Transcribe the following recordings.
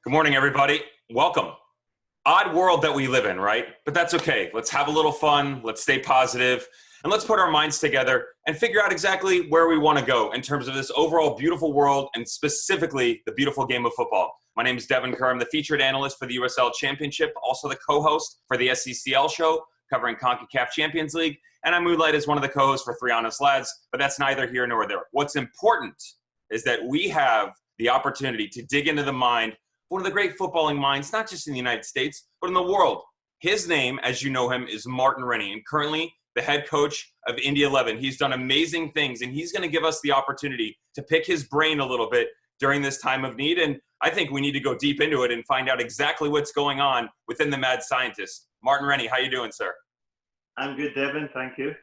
Good morning, everybody. Welcome. Odd world that we live in, right? But that's okay. Let's have a little fun. Let's stay positive, and let's put our minds together and figure out exactly where we want to go in terms of this overall beautiful world and specifically the beautiful game of football. My name is Devon Kerr. I'm the featured analyst for the USL Championship, also the co-host for the SCCL show covering CONCACAF Champions League, and I moonlight as one of the co-hosts for Three Honest Lads, but that's neither here nor there. What's important is that we have the opportunity to dig into the mind one of the great footballing minds, not just in the United States, but in the world. His name, as you know him, is Martin Rennie, and currently the head coach of Indy 11. He's done amazing things, and he's going to give us the opportunity to pick his brain a little bit during this time of need, and I think we need to go deep into it and find out exactly what's going on within the mad scientist. Martin Rennie, how you doing, sir? I'm good, Devon. Thank you.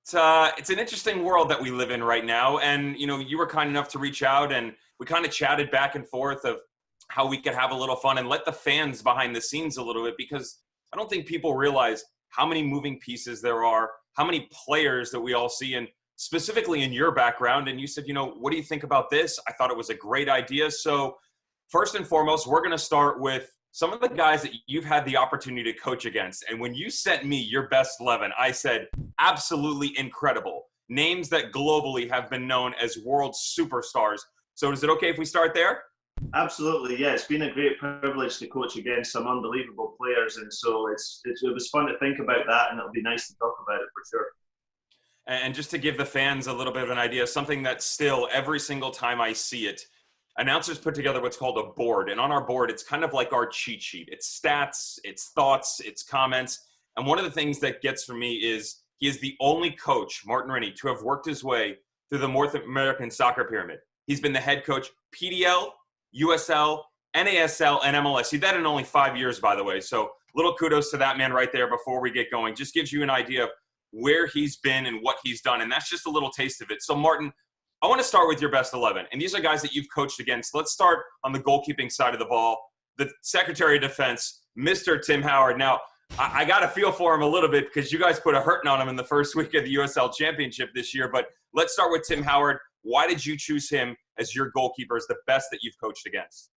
It's an interesting world that we live in right now, and you were kind enough to reach out, and we kind of chatted back and forth of how we could have a little fun and let the fans behind the scenes a little bit, because I don't think people realize how many moving pieces there are, how many players that we all see, and specifically in your background. And you said, what do you think about this? I thought it was a great idea. So first and foremost, we're going to start with some of the guys that you've had the opportunity to coach against. And when you sent me your best 11, I said, absolutely incredible. Names that globally have been known as world superstars. So is it okay if we start there? Absolutely, yeah. It's been a great privilege to coach against some unbelievable players, and so it was fun to think about that, and it'll be nice to talk about it for sure. And just to give the fans a little bit of an idea, something that still every single time I see it, announcers put together what's called a board, and on our board, it's kind of like our cheat sheet. It's stats, it's thoughts, it's comments, and one of the things that gets for me is he is the only coach, Martin Rennie, to have worked his way through the North American soccer pyramid. He's been the head coach, PDL, USL, NASL, and MLS. He did that in only 5 years, by the way. So little kudos to that man right there before we get going. Just gives you an idea of where he's been and what he's done. And that's just a little taste of it. So, Martin, I want to start with your best 11. And these are guys that you've coached against. Let's start on the goalkeeping side of the ball. The Secretary of Defense, Mr. Tim Howard. Now, I got a feel for him a little bit because you guys put a hurting on him in the first week of the USL Championship this year. But let's start with Tim Howard. Why did you choose him as your goalkeeper, as the best that you've coached against?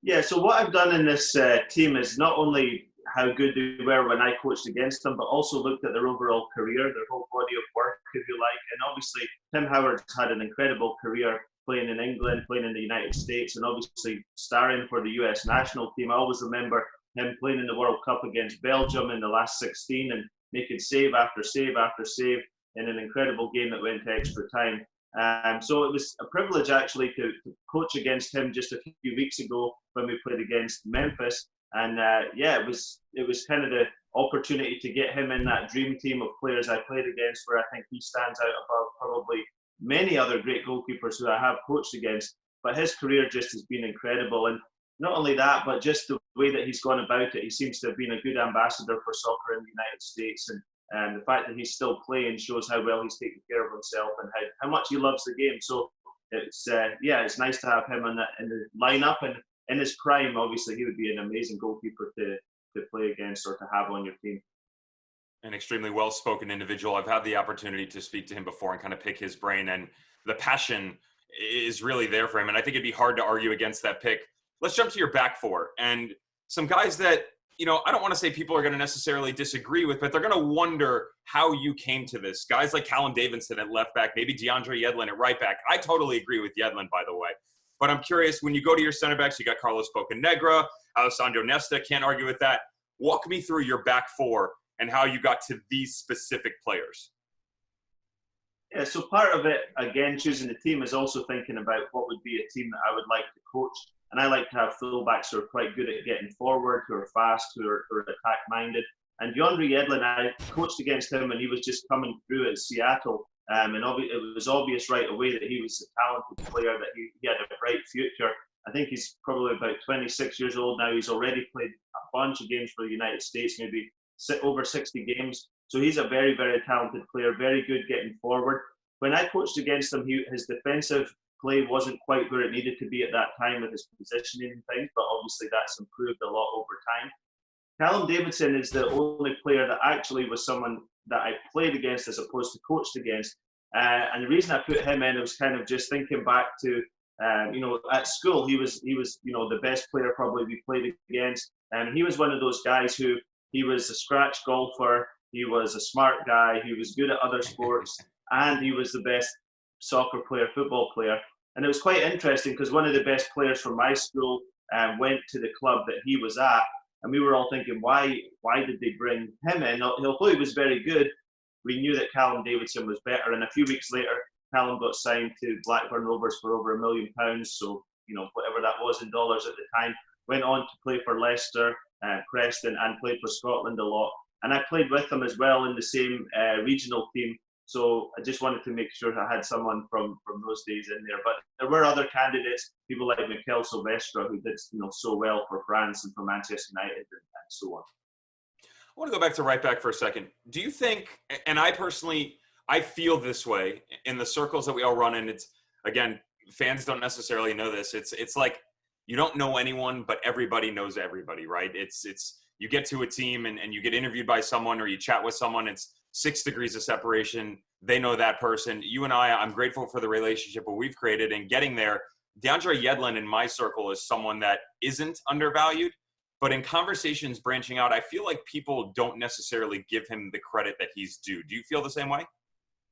Yeah, so what I've done in this team is not only how good they were when I coached against them, but also looked at their overall career, their whole body of work, if you like. And obviously, Tim Howard's had an incredible career playing in England, playing in the United States, and obviously starring for the US national team. I always remember him playing in the World Cup against Belgium in the last 16 and making save after save after save in an incredible game that went to extra time. So it was a privilege actually to coach against him just a few weeks ago when we played against Memphis. And it was kind of the opportunity to get him in that dream team of players I played against, where I think he stands out above probably many other great goalkeepers who I have coached against. But his career just has been incredible. And not only that, but just the way that he's gone about it, he seems to have been a good ambassador for soccer in the United States. And the fact that he's still playing shows how well he's taking care of himself and how much he loves the game. So it's nice to have him in the lineup. And in his prime, obviously, he would be an amazing goalkeeper to play against or to have on your team. An extremely well-spoken individual. I've had the opportunity to speak to him before and kind of pick his brain, and the passion is really there for him. And I think it'd be hard to argue against that pick. Let's jump to your back four and some guys that I don't want to say people are going to necessarily disagree with, but they're going to wonder how you came to this. Guys like Callum Davidson at left back, maybe DeAndre Yedlin at right back. I totally agree with Yedlin, by the way. But I'm curious, when you go to your center backs, you got Carlos Bocanegra, Alessandro Nesta, can't argue with that. Walk me through your back four and how you got to these specific players. Yeah, so part of it, again, choosing the team is also thinking about what would be a team that I would like to coach. And I like to have fullbacks who are quite good at getting forward, who are fast, who are attack-minded. And DeAndre Yedlin, I coached against him when he was just coming through at Seattle. And it was obvious right away that he was a talented player, that he had a bright future. I think he's probably about 26 years old now. He's already played a bunch of games for the United States, maybe over 60 games. So he's a very, very talented player, very good getting forward. When I coached against him, his defensive play wasn't quite where it needed to be at that time with his positioning and things, but obviously that's improved a lot over time. Callum Davidson is the only player that actually was someone that I played against as opposed to coached against. And the reason I put him in, I was kind of just thinking back to At school, he was the best player probably we played against. And he was one of those guys who he was a scratch golfer. He was a smart guy. He was good at other sports, and he was the best soccer player, football player. And it was quite interesting because one of the best players from my school went to the club that he was at, and we were all thinking, why did they bring him in? Although he was very good, we knew that Callum Davidson was better. And a few weeks later, Callum got signed to Blackburn Rovers for over £1 million. So, whatever that was in dollars at the time. Went on to play for Leicester, Preston, and played for Scotland a lot. And I played with him as well in the same regional team. So I just wanted to make sure I had someone from those days in there. But there were other candidates, people like Mikel Silvestre, who did so well for France and for Manchester United and so on. I want to go back to right back for a second. Do you think, and I personally, I feel this way in the circles that we all run in, it's, again, fans don't necessarily know this. It's like you don't know anyone, but everybody knows everybody, right? It's you get to a team and you get interviewed by someone or you chat with someone, it's 6 degrees of separation. They know that person. You and I'm grateful for the relationship that we've created and getting there. DeAndre Yedlin in my circle is someone that isn't undervalued, but in conversations branching out, I feel like people don't necessarily give him the credit that he's due. Do you feel the same way?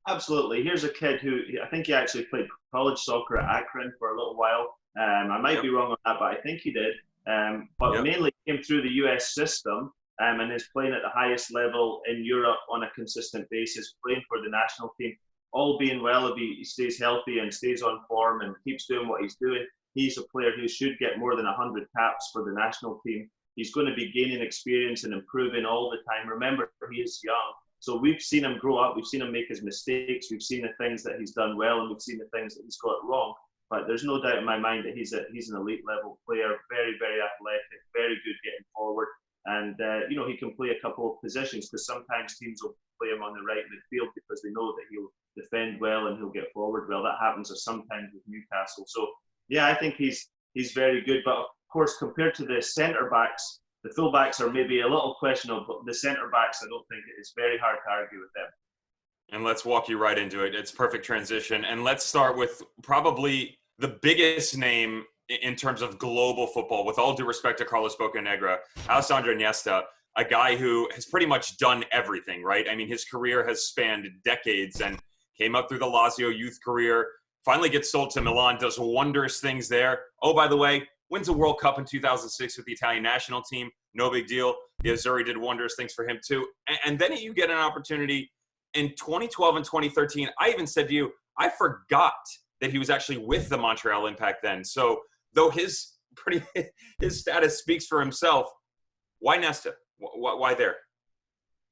Absolutely. Here's a kid who I think he actually played college soccer at Akron for a little while. I might be wrong on that, but I think he did. But mainly came through the US system and is playing at the highest level in Europe on a consistent basis, playing for the national team. All being well, if he stays healthy and stays on form and keeps doing what he's doing, he's a player who should get more than 100 caps for the national team. He's going to be gaining experience and improving all the time. Remember, he is young. So we've seen him grow up. We've seen him make his mistakes. We've seen the things that he's done well, and we've seen the things that he's got wrong. But there's no doubt in my mind that he's an elite level player, very, very athletic, very good getting forward. And, he can play a couple of positions because sometimes teams will play him on the right midfield because they know that he'll defend well and he'll get forward well. That happens sometimes with Newcastle. So, yeah, I think he's very good. But, of course, compared to the centre-backs, the full-backs are maybe a little questionable, but the centre-backs, I don't think it's very hard to argue with them. And let's walk you right into it. It's perfect transition. And let's start with probably the biggest name in terms of global football, with all due respect to Carlos Bocanegra, Alessandro Nesta, a guy who has pretty much done everything, right? I mean, his career has spanned decades and came up through the Lazio youth career, finally gets sold to Milan, does wondrous things there. Oh, by the way, wins a World Cup in 2006 with the Italian national team. No big deal. The Azzurri did wondrous things for him too. And then you get an opportunity in 2012 and 2013. I even said to you, I forgot that he was actually with the Montreal Impact then. So though his status speaks for himself, why Nesta? Why there?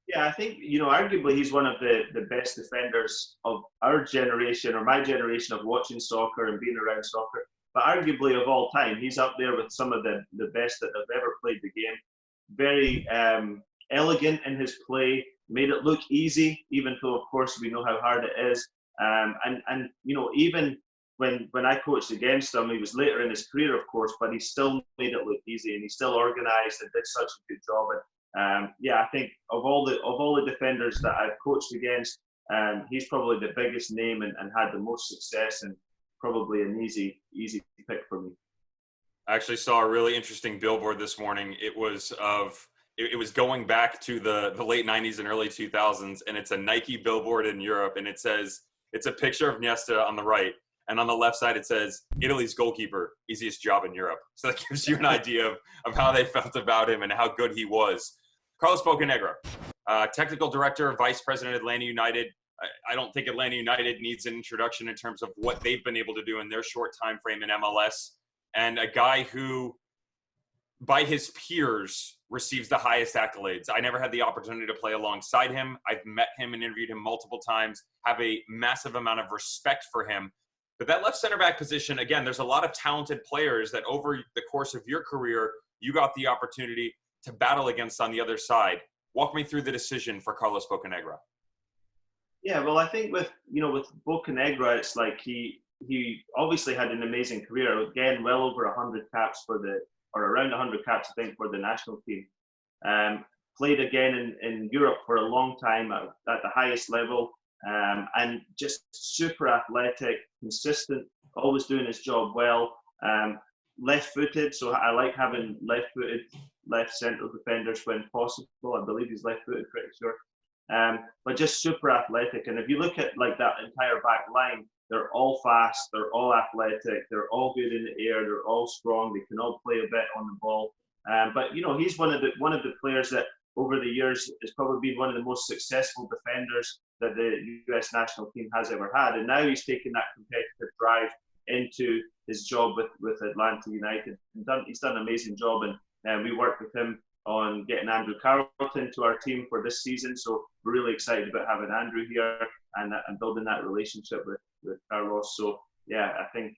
Yeah, I think, arguably he's one of the best defenders of our generation or my generation of watching soccer and being around soccer. But arguably of all time, he's up there with some of the best that have ever played the game. Very elegant in his play, made it look easy, even though, of course, we know how hard it is. And even when I coached against him, he was later in his career, of course, but he still made it look easy, and he still organised and did such a good job. And I think of all the defenders that I've coached against, he's probably the biggest name and had the most success, and probably an easy pick for me. I actually saw a really interesting billboard this morning. It was going back to the late 90s and early 2000s, and it's a Nike billboard in Europe, and it says, it's a picture of Nesta on the right, and on the left side it says, Italy's goalkeeper, easiest job in Europe. So that gives you an idea of how they felt about him and how good he was. Carlos Bocanegra, technical director, vice president at Atlanta United. I don't think Atlanta United needs an introduction in terms of what they've been able to do in their short time frame in MLS, and a guy who, by his peers, receives the highest accolades. I never had the opportunity to play alongside him. I've met him and interviewed him multiple times, have a massive amount of respect for him. But that left center back position, again, there's a lot of talented players that over the course of your career, you got the opportunity to battle against on the other side. Walk me through the decision for Carlos Bocanegra. Yeah, well, I think with Bocanegra, it's like he obviously had an amazing career. Again, well over 100 caps or around 100 caps, I think, for the national team. Played again in Europe for a long time at the highest level, and just super athletic, consistent always doing his job well. Left-footed, so I like having left-footed left central defenders when possible. I believe he's left-footed, pretty sure. But just super athletic. And if you look at like that entire back line, they're all fast, they're all athletic, they're all good in the air, they're all strong, they can all play a bit on the ball. But you know, he's one of the players that over the years has probably been one of the most successful defenders that the US national team has ever had. And now he's taken that competitive drive into his job with Atlanta United. He's done an amazing job, and we worked with him on getting Andrew Carleton to our team for this season. So we're really excited about having Andrew here and building that relationship with Carlos. So yeah, I think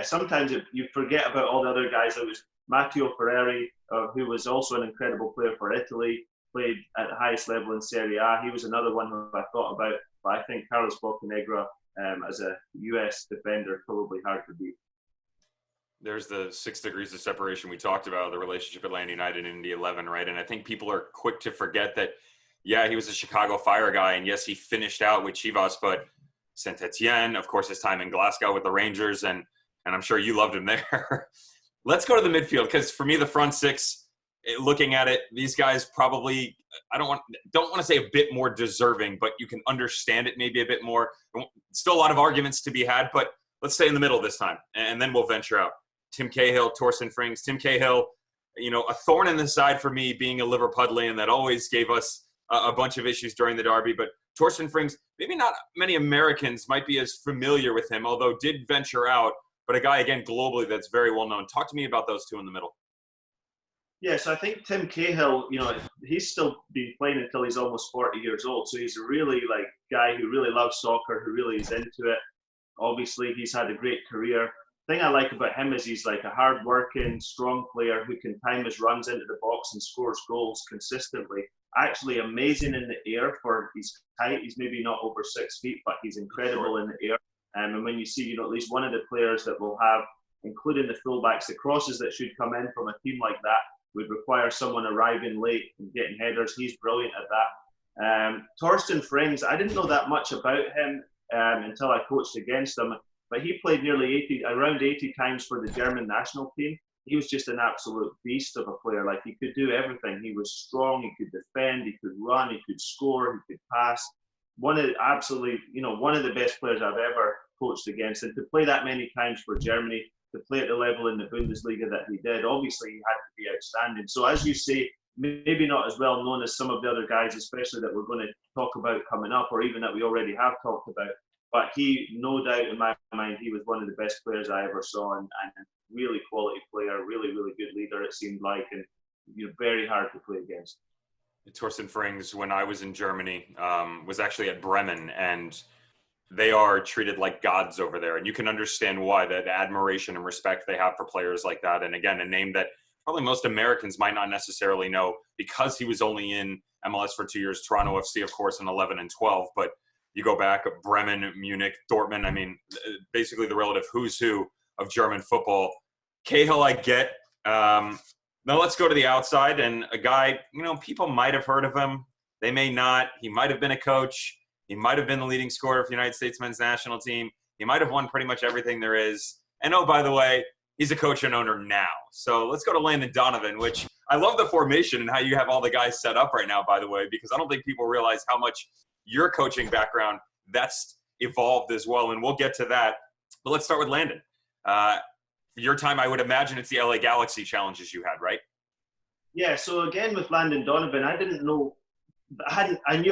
sometimes you forget about all the other guys. There was Matteo Ferreri, who was also an incredible player for Italy, played at the highest level in Serie A. He was another one who I thought about, but I think Carlos Bocanegra as a US defender, probably hard to beat. There's the 6 degrees of separation we talked about, the relationship at Atlanta United and Indy 11, right? And I think people are quick to forget that, yeah, he was a Chicago Fire guy, and yes, he finished out with Chivas, but Saint Etienne, of course, his time in Glasgow with the Rangers, and I'm sure you loved him there. Let's go to the midfield, because for me, the front six, looking at it, these guys probably, I don't want to say a bit more deserving, but you can understand it maybe a bit more. Still a lot of arguments to be had, but let's stay in the middle this time, and then we'll venture out. Tim Cahill, Torsten Frings. Tim Cahill, you know, a thorn in the side for me being a Liverpudlian that always gave us a bunch of issues during the derby. But Torsten Frings, maybe not many Americans might be as familiar with him, although did venture out, but a guy, again, globally that's very well known. Talk to me about those two in the middle. Yeah, so I think Tim Cahill, you know, he's still been playing until he's almost 40 years old. So he's a really like guy who really loves soccer, who really is into it. Obviously, he's had a great career. Thing I like about him is he's like a hard-working, strong player who can time his runs into the box and scores goals consistently. Actually, amazing in the air for his height. He's maybe not over 6 feet, but he's incredible in the air. And when you see, you know, at least one of the players that will have, including the fullbacks, the crosses that should come in from a team like that would require someone arriving late and getting headers. He's brilliant at that. Torsten Frings, I didn't know that much about him until I coached against him. But he played around 80 times for the German national team. He was just an absolute beast of a player. Like, he could do everything. He was strong. He could defend. He could run. He could score. He could pass. One of the best players I've ever coached against. And to play that many times for Germany, to play at the level in the Bundesliga that he did, obviously he had to be outstanding. So as you say, maybe not as well known as some of the other guys, especially that we're going to talk about coming up, or even that we already have talked about. But he, no doubt in my mind, he was one of the best players I ever saw, and really quality player, really, really good leader, it seemed like, and very hard to play against. Torsten Frings, when I was in Germany, was actually at Bremen, and they are treated like gods over there. And you can understand why, that admiration and respect they have for players like that. And again, a name that probably most Americans might not necessarily know, because he was only in MLS for 2 years, Toronto FC, of course, in 11 and 12, but you go back, Bremen, Munich, Dortmund, I mean, basically the relative who's who of German football. Cahill, I get. Now let's go to the outside, and a guy, you know, people might have heard of him. They may not. He might have been a coach. He might have been the leading scorer for the United States men's national team. He might have won pretty much everything there is. And oh, by the way, he's a coach and owner now. So let's go to Landon Donovan, which I love the formation and how you have all the guys set up right now, by the way, because I don't think people realize how much your coaching background, that's evolved as well, and we'll get to that. But let's start with Landon. Your time, I would imagine it's the LA Galaxy challenges you had, right? Yeah, so again with Landon Donovan, I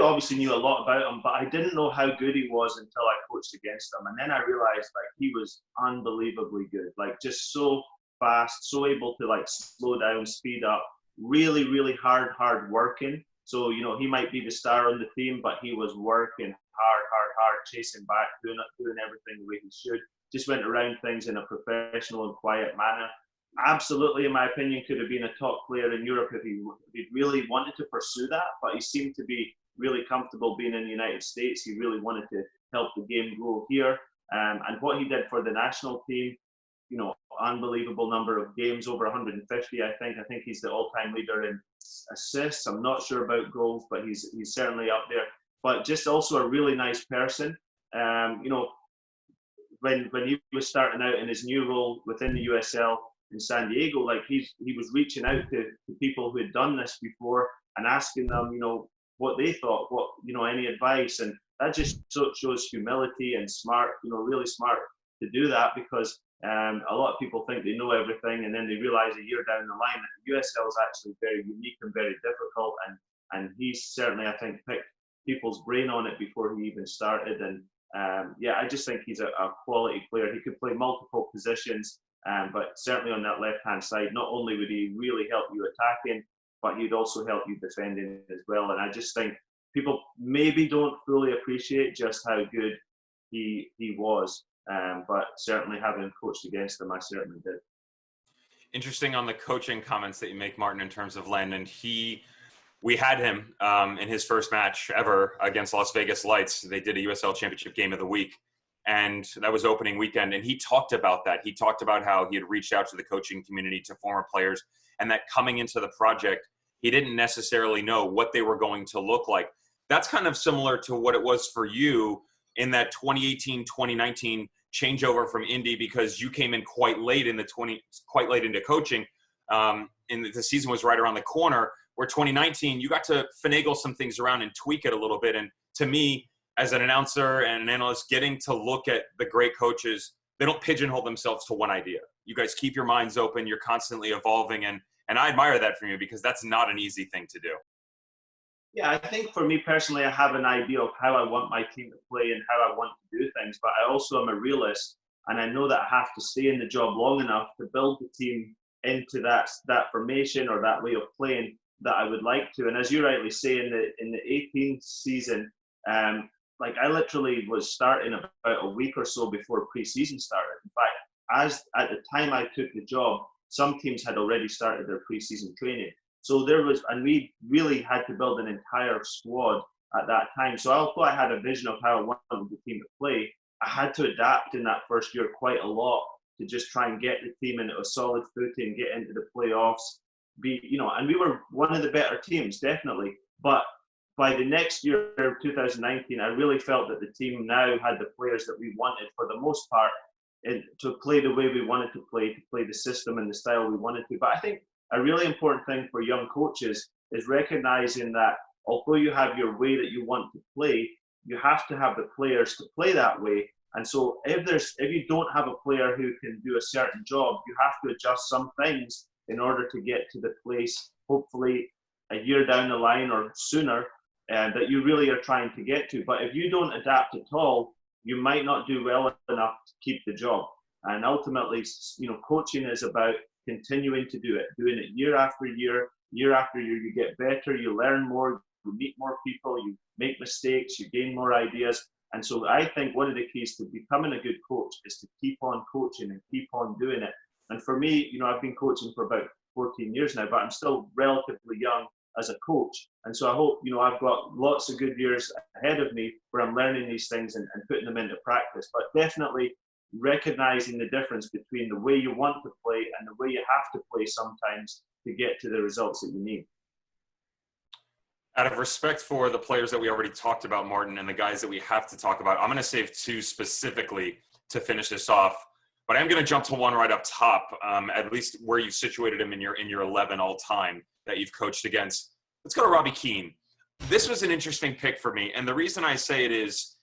obviously knew a lot about him, but I didn't know how good he was until I coached against him. And then I realized he was unbelievably good, just so fast, so able to slow down, speed up, really, really hard working. So, he might be the star on the team, but he was working hard, chasing back, doing everything the way he should. Just went around things in a professional and quiet manner. Absolutely, in my opinion, could have been a top player in Europe if he really wanted to pursue that, but he seemed to be really comfortable being in the United States. He really wanted to help the game grow here. And what he did for the national team, unbelievable number of games, over 150, I think. I think he's the all-time leader in assists. I'm not sure about goals, but he's certainly up there. But just also a really nice person. when he was starting out in his new role within the USL in San Diego, like he was reaching out to people who had done this before and asking them, what they thought, any advice, and that just shows humility and smart, really smart to do that, because a lot of people think they know everything, and then they realize a year down the line that the USL is actually very unique and very difficult, and he's certainly, I think, picked people's brain on it before he even started. And I just think he's a quality player. He could play multiple positions, but certainly on that left-hand side, not only would he really help you attacking, but he'd also help you defending as well. And I just think people maybe don't fully appreciate just how good he was. But certainly having coached against him, I certainly did. Interesting on the coaching comments that you make, Martin, in terms of Landon. We had him in his first match ever against Las Vegas Lights. They did a USL Championship Game of the Week, and that was opening weekend. And he talked about that. He talked about how he had reached out to the coaching community, to former players, and that coming into the project, he didn't necessarily know what they were going to look like. That's kind of similar to what it was for you in that 2018-2019 changeover from Indy, because you came in quite late into coaching. The season was right around the corner, where 2019, you got to finagle some things around and tweak it a little bit. And to me, as an announcer and an analyst, getting to look at the great coaches, they don't pigeonhole themselves to one idea. You guys keep your minds open. You're constantly evolving. And I admire that from you, because that's not an easy thing to do. Yeah, I think for me personally, I have an idea of how I want my team to play and how I want to do things, but I also am a realist, and I know that I have to stay in the job long enough to build the team into that formation or that way of playing that I would like to. And as you rightly say, in the 18th season, I literally was starting about a week or so before pre-season started. In fact, at the time I took the job, some teams had already started their pre-season training. So and we really had to build an entire squad at that time. So although I had a vision of how I wanted the team to play, I had to adapt in that first year quite a lot to just try and get the team into a solid footing, get into the playoffs, and we were one of the better teams, definitely. But by the next year, 2019, I really felt that the team now had the players that we wanted for the most part to play the way we wanted to play the system and the style we wanted to. But I think a really important thing for young coaches is recognizing that although you have your way that you want to play, you have to have the players to play that way. And so if you don't have a player who can do a certain job, you have to adjust some things in order to get to the place, hopefully a year down the line or sooner, that you really are trying to get to. But if you don't adapt at all, you might not do well enough to keep the job. And ultimately, coaching is about continuing to do it, doing it year after year, you get better, you learn more, you meet more people, you make mistakes, you gain more ideas. And so I think one of the keys to becoming a good coach is to keep on coaching and keep on doing it. And for me, I've been coaching for about 14 years now, but I'm still relatively young as a coach. And so I hope, I've got lots of good years ahead of me where I'm learning these things and putting them into practice. But definitely recognizing the difference between the way you want to play and the way you have to play sometimes to get to the results that you need. Out of respect for the players that we already talked about, Martin, and the guys that we have to talk about, I'm going to save two specifically to finish this off. But I'm going to jump to one right up top, at least where you've situated him in your 11 all time that you've coached against. Let's go to Robbie Keane. This was an interesting pick for me. And the reason I say it is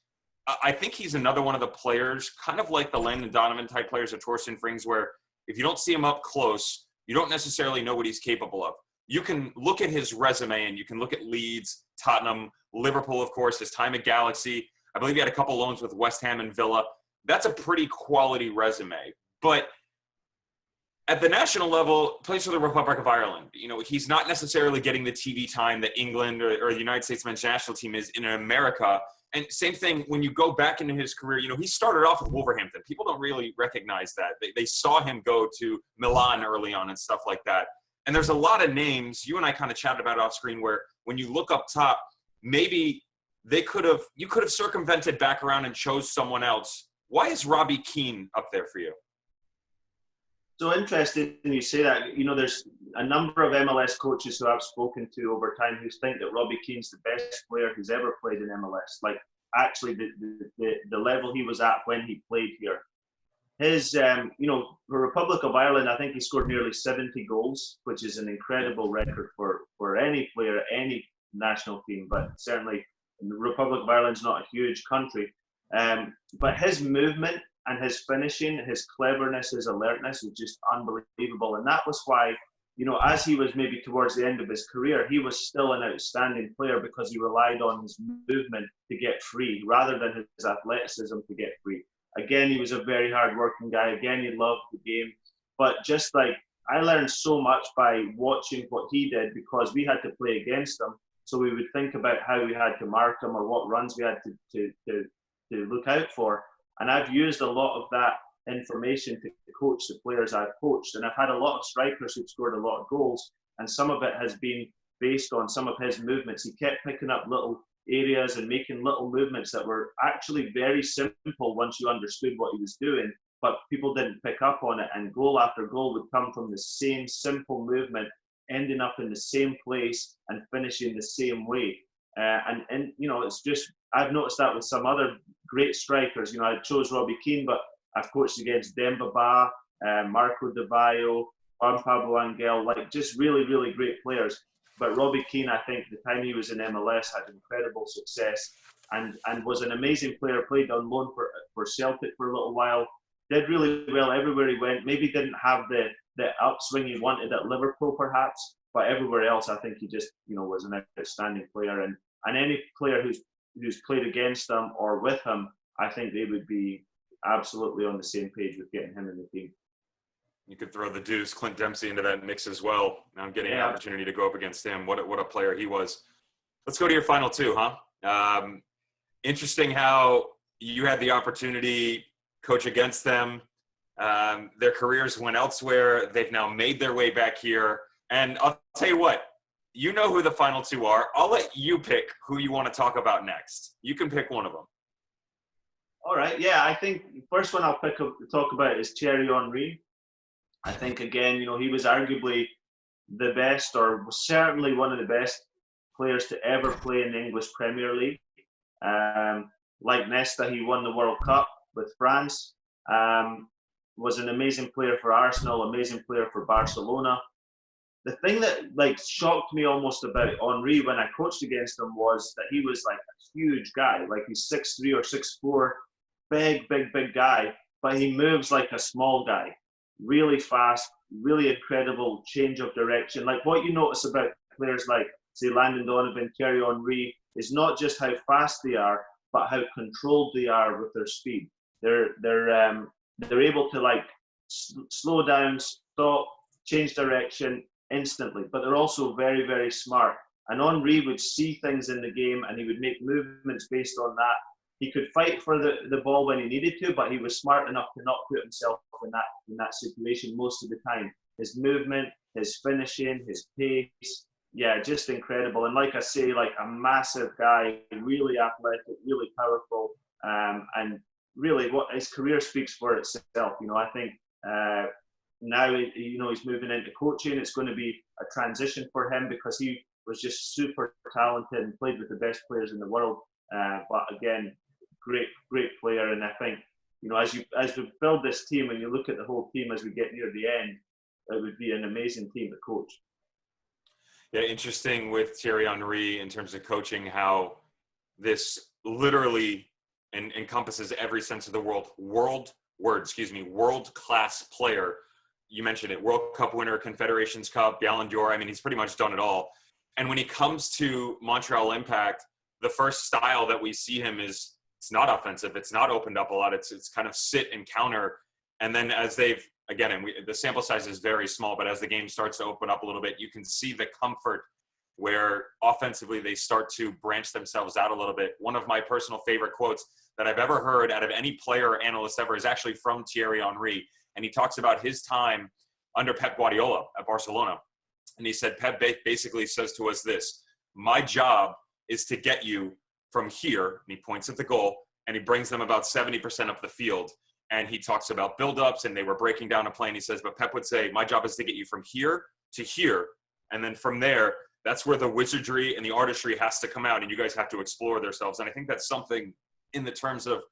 I think he's another one of the players, kind of like the Landon Donovan type players at Torsten, Frings, where if you don't see him up close, you don't necessarily know what he's capable of. You can look at his resume and you can look at Leeds, Tottenham, Liverpool, of course, his time at Galaxy. I believe he had a couple loans with West Ham and Villa. That's a pretty quality resume. But at the national level, plays for the Republic of Ireland. He's not necessarily getting the TV time that England or the United States men's national team is in America. And same thing when you go back into his career, he started off with Wolverhampton. People don't really recognize that. They saw him go to Milan early on and stuff like that. And there's a lot of names, you and I kind of chatted about off screen, where when you look up top, maybe you could have circumvented back around and chose someone else. Why is Robbie Keane up there for you? So interesting you say that. There's a number of MLS coaches who I've spoken to over time who think that Robbie Keane's the best player who's ever played in MLS. Like, actually, the level he was at when he played here. his, for Republic of Ireland, I think he scored nearly 70 goals, which is an incredible record for any player at any national team, but certainly the Republic of Ireland's not a huge country. But his movement and his finishing, his cleverness, his alertness was just unbelievable. And that was why, as he was maybe towards the end of his career, he was still an outstanding player because he relied on his movement to get free rather than his athleticism to get free. Again, he was a very hard-working guy. Again, he loved the game. But just like I learned so much by watching what he did because we had to play against him. So we would think about how we had to mark him or what runs we had to look out for. And I've used a lot of that information to coach the players I've coached. And I've had a lot of strikers who've scored a lot of goals. And some of it has been based on some of his movements. He kept picking up little areas and making little movements that were actually very simple once you understood what he was doing, but people didn't pick up on it, and goal after goal would come from the same simple movement, ending up in the same place and finishing the same way. And it's just, I've noticed that with some other great strikers. I chose Robbie Keane, but I've coached against Demba Ba, Marco Di Vaio, Juan Pablo Angel, like just really, really great players. But Robbie Keane, I think the time he was in MLS had incredible success and was an amazing player, played on loan for Celtic for a little while, did really well everywhere he went, maybe didn't have the upswing he wanted at Liverpool perhaps, but everywhere else I think he just, was an outstanding player. And any player who's played against him or with him, I think they would be absolutely on the same page with getting him in the team. You could throw the Deuce, Clint Dempsey, into that mix as well. Now I'm getting an opportunity to go up against him. What a player he was. Let's go to your final two, huh? Interesting how you had the opportunity coach against them. Their careers went elsewhere. They've now made their way back here. And I'll tell you what, you know who the final two are. I'll let you pick who you want to talk about next. You can pick one of them. All right. Yeah, I think the first one I'll talk about is Thierry Henry. I think, again, he was arguably the best, or was certainly one of the best players to ever play in the English Premier League. Like Nesta, he won the World Cup with France. Was an amazing player for Arsenal, amazing player for Barcelona. The thing that shocked me almost about Henry when I coached against him was that he was like a huge guy. Like he's 6'3" or 6'4", big guy, but he moves like a small guy. Really fast, really incredible change of direction. Like what you notice about players like, say, Landon Donovan, Thierry Henry, is not just how fast they are, but how controlled they are with their speed. They're able to slow down, stop, change direction instantly, but they're also very, very smart. And Henry would see things in the game and he would make movements based on that. He could fight for the ball when he needed to, but he was smart enough to not put himself in that situation most of the time. His movement, his finishing, his pace, just incredible. And like I say, like a massive guy, really athletic, really powerful, and really what his career speaks for itself. I think now he's moving into coaching. It's going to be a transition for him because he was just super talented and played with the best players in the world. But again, great player. And I think, as we build this team and you look at the whole team as we get near the end, it would be an amazing team to coach. Yeah, interesting with Thierry Henry in terms of coaching, how this literally encompasses every sense of the world-class player. You mentioned it, World Cup winner, Confederations Cup, Ballon d'Or. I mean, he's pretty much done it all. And when he comes to Montreal Impact, the first style that we see him is, it's not offensive. It's not opened up a lot. It's kind of sit and counter. And then as they've, again, and the sample size is very small, but as the game starts to open up a little bit, you can see the comfort where offensively they start to branch themselves out a little bit. One of my personal favorite quotes that I've ever heard out of any player or analyst ever is actually from Thierry Henry. And he talks about his time under Pep Guardiola at Barcelona. And he said, Pep basically says to us this: my job is to get you from here, and he points at the goal, and he brings them about 70% up the field. And he talks about build-ups, and they were breaking down a play, and he says, but Pep would say, my job is to get you from here to here. And then from there, that's where the wizardry and the artistry has to come out, and you guys have to explore yourselves. And I think that's something in the terms of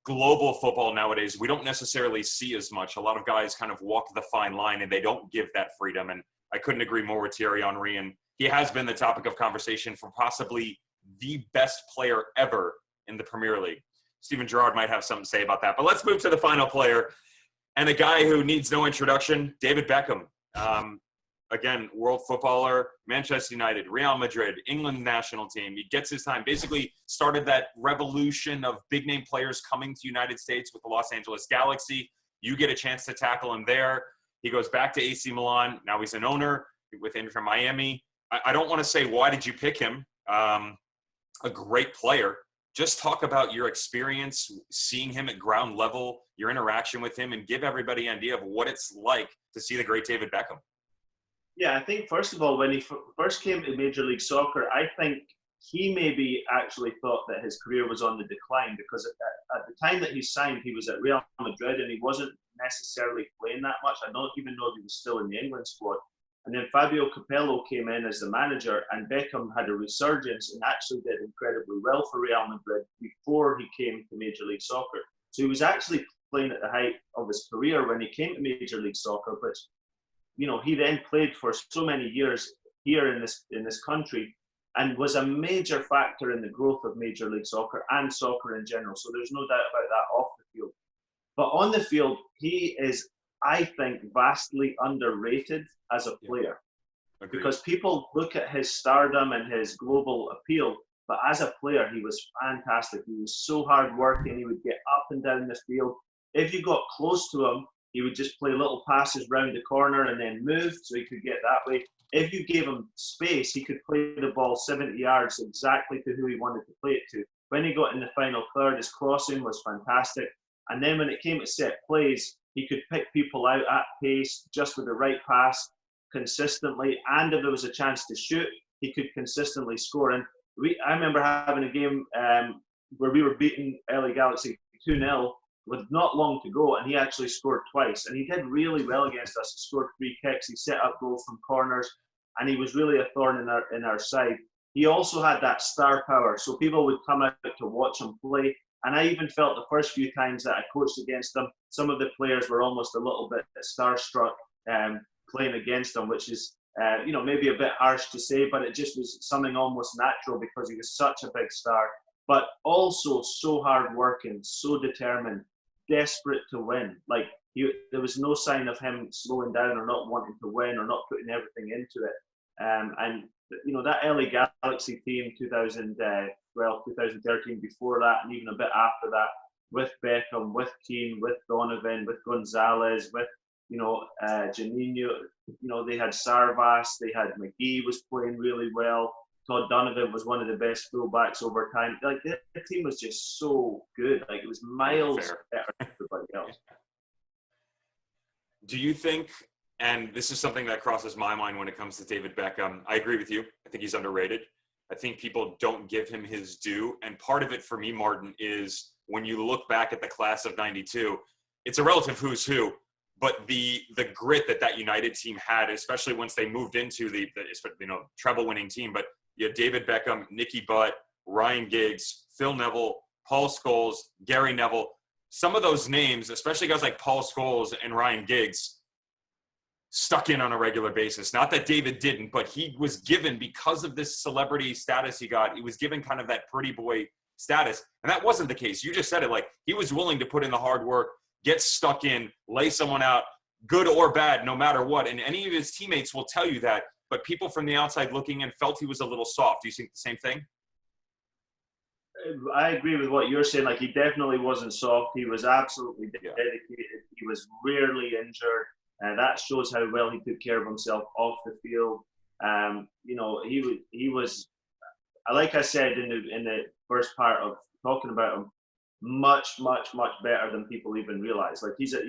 global football nowadays, we don't necessarily see as much. A lot of guys kind of walk the fine line and they don't give that freedom. And I couldn't agree more with Thierry Henry. And he has been the topic of conversation for possibly the best player ever in the Premier League. Steven Gerrard might have something to say about that. But let's move to the final player, and a guy who needs no introduction, David Beckham. Again, world footballer, Manchester United, Real Madrid, England national team. He gets his time. Basically started that revolution of big-name players coming to the United States with the Los Angeles Galaxy. You get a chance to tackle him there. He goes back to AC Milan. Now he's an owner with Inter Miami. I don't want to say, why did you pick him? A great player. Just talk about your experience seeing him at ground level, your interaction with him, and give everybody an idea of what it's like to see the great David Beckham. Yeah, I think, first of all, when he first came to Major League Soccer, I think he maybe actually thought that his career was on the decline, because at the time that he signed, he was at Real Madrid and he wasn't necessarily playing that much. I don't even know if he was still in the England squad. And then Fabio Capello came in as the manager, and Beckham had a resurgence and actually did incredibly well for Real Madrid before he came to Major League Soccer. So he was actually playing at the height of his career when he came to Major League Soccer, but he then played for so many years here in this country and was a major factor in the growth of Major League Soccer and soccer in general. So there's no doubt about that off the field. But on the field, he is, I think, vastly underrated as a player. Agreed. Because people look at his stardom and his global appeal, but as a player, he was fantastic. He was so hard-working. He would get up and down the field. If you got close to him, he would just play little passes round the corner and then move so he could get that way. If you gave him space, he could play the ball 70 yards exactly to who he wanted to play it to. When he got in the final third, his crossing was fantastic. And then when it came to set plays, he could pick people out at pace, just with the right pass, consistently. And if there was a chance to shoot, he could consistently score. And I remember having a game where we were beating LA Galaxy 2-0 with not long to go, and he actually scored twice. And he did really well against us. He scored 3 kicks, he set up goals from corners, and he was really a thorn in our side. He also had that star power, so people would come out to watch him play. And I even felt the first few times that I coached against him, some of the players were almost a little bit starstruck playing against him, which is maybe a bit harsh to say, but it just was something almost natural because he was such a big star, but also so hardworking, so determined, desperate to win. Like, there was no sign of him slowing down or not wanting to win or not putting everything into it. And that LA Galaxy team, 2012, 2013, before that, and even a bit after that, with Beckham, with Keane, with Donovan, with Gonzalez, with Janino, they had Sarvas, they had McGee was playing really well. Todd Donovan was one of the best fullbacks over time. Like, the team was just so good. Like, it was miles better than everybody else. Do you think, and this is something that crosses my mind when it comes to David Beckham, I agree with you. I think he's underrated. I think people don't give him his due. And part of it for me, Martin, is when you look back at the class of 92, it's a relative who's who. But the grit that United team had, especially once they moved into the treble-winning team, but you had David Beckham, Nicky Butt, Ryan Giggs, Phil Neville, Paul Scholes, Gary Neville. Some of those names, especially guys like Paul Scholes and Ryan Giggs, stuck in on a regular basis. Not that David didn't, but he was given, because of this celebrity status he got, he was given kind of that pretty boy status. And that wasn't the case. You just said it, like, he was willing to put in the hard work, get stuck in, lay someone out, good or bad, no matter what. And any of his teammates will tell you that. But people from the outside looking in felt he was a little soft. Do you think the same thing? I agree with what you're saying. Like, he definitely wasn't soft. He was absolutely dedicated. He was rarely injured. And that shows how well he took care of himself off the field. He was, like I said in the first part of talking about him, much, much, much better than people even realize. Like, he's a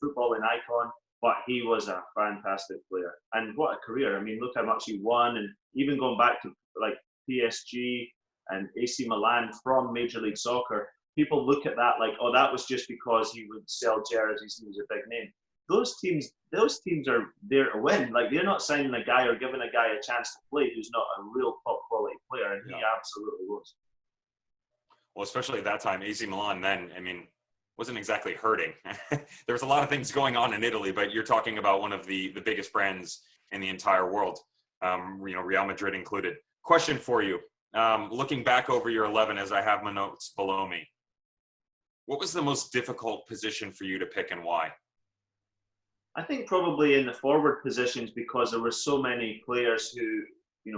footballing icon, but he was a fantastic player. And what a career. I mean, look how much he won. And even going back to, like, PSG and AC Milan from Major League Soccer, people look at that like, oh, that was just because he would sell jerseys and he was a big name. Those teams are there to win. Like, they're not signing a guy or giving a guy a chance to play who's not a real top quality player, and he absolutely was. Well, especially at that time, AC Milan then, I mean, wasn't exactly hurting. There was a lot of things going on in Italy, but you're talking about one of the biggest brands in the entire world, Real Madrid included. Question for you. Looking back over your 11 as I have my notes below me, what was the most difficult position for you to pick and why? I think probably in the forward positions, because there were so many players who,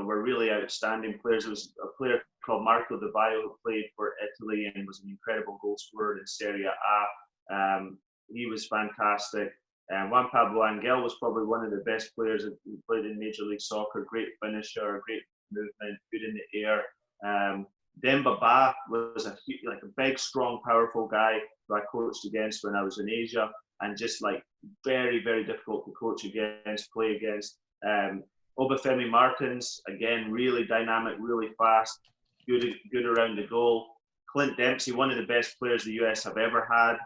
were really outstanding players. There was a player called Marco Di Baio who played for Italy and was an incredible goal scorer in Serie A. He was fantastic. Juan Pablo Angel was probably one of the best players who played in Major League Soccer. Great finisher, great movement, good in the air. Demba Ba was a big, strong, powerful guy who I coached against when I was in Asia, and just like very, very difficult to coach against, play against. Obafemi Martins, again, really dynamic, really fast, good around the goal. Clint Dempsey, one of the best players the US have ever had.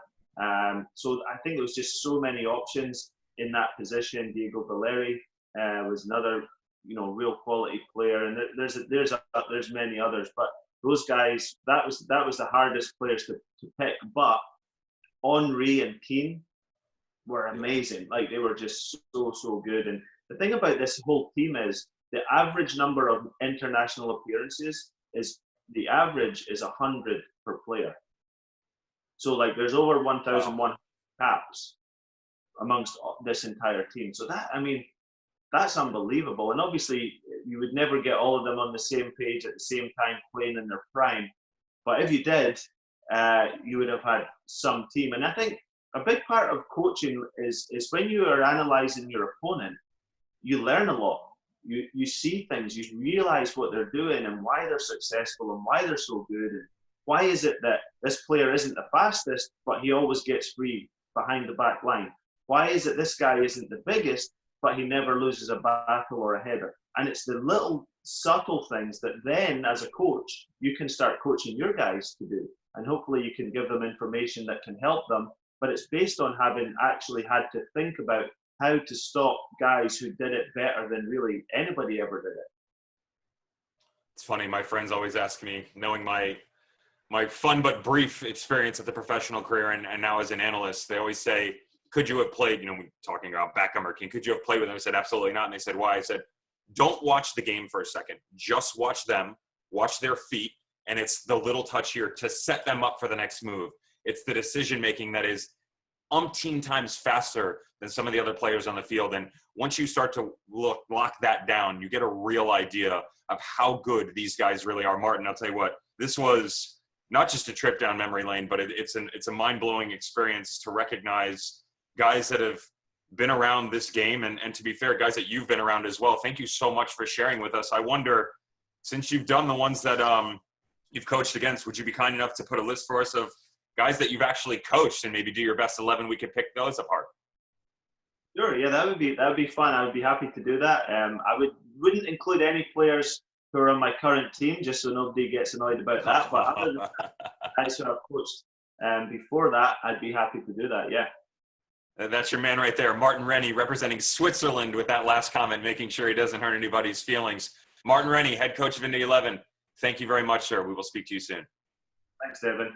So I think there was just so many options in that position. Diego Valeri was another, real quality player, and there's many others. But those guys, that was the hardest players to pick. But Henry and Keane were amazing. Like, they were just so good. And the thing about this whole team is the average number of international appearances is 100 per player. So like there's over 1,100 caps amongst this entire team. So that's unbelievable. And obviously you would never get all of them on the same page at the same time playing in their prime. But if you did, you would have had some team. And I think a big part of coaching is when you are analyzing your opponent, you learn a lot. You see things, you realize what they're doing and why they're successful and why they're so good. And why is it that this player isn't the fastest, but he always gets free behind the back line? Why is it this guy isn't the biggest, but he never loses a battle or a header? And it's the little subtle things that then, as a coach, you can start coaching your guys to do. And hopefully you can give them information that can help them. But it's based on having actually had to think about how to stop guys who did it better than really anybody ever did it. It's funny, my friends always ask me, knowing my fun but brief experience at the professional career and now as an analyst, they always say, could you have played, we're talking about Beckham or King, could you have played with them? I said, absolutely not. And they said, why? I said, don't watch the game for a second. Just watch them, watch their feet, and it's the little touch here to set them up for the next move. It's the decision-making that is umpteen times faster than some of the other players on the field. And once you start to lock that down, you get a real idea of how good these guys really are. Martin, I'll tell you what, this was not just a trip down memory lane, but it's a mind-blowing experience to recognize guys that have been around this game. And to be fair, guys that you've been around as well. Thank you so much for sharing with us. I wonder, since you've done the ones that you've coached against, would you be kind enough to put a list for us of guys that you've actually coached and maybe do your best 11? We could pick those apart. Sure, yeah, that would be fun. I would be happy to do that. I wouldn't include any players who are on my current team, just so nobody gets annoyed about that. But other than guys who I've coached before that, I'd be happy to do that. Yeah. That's your man right there, Martin Rennie, representing Switzerland with that last comment, making sure he doesn't hurt anybody's feelings. Martin Rennie, head coach of Indy 11. Thank you very much, sir. We will speak to you soon. Thanks, Devon.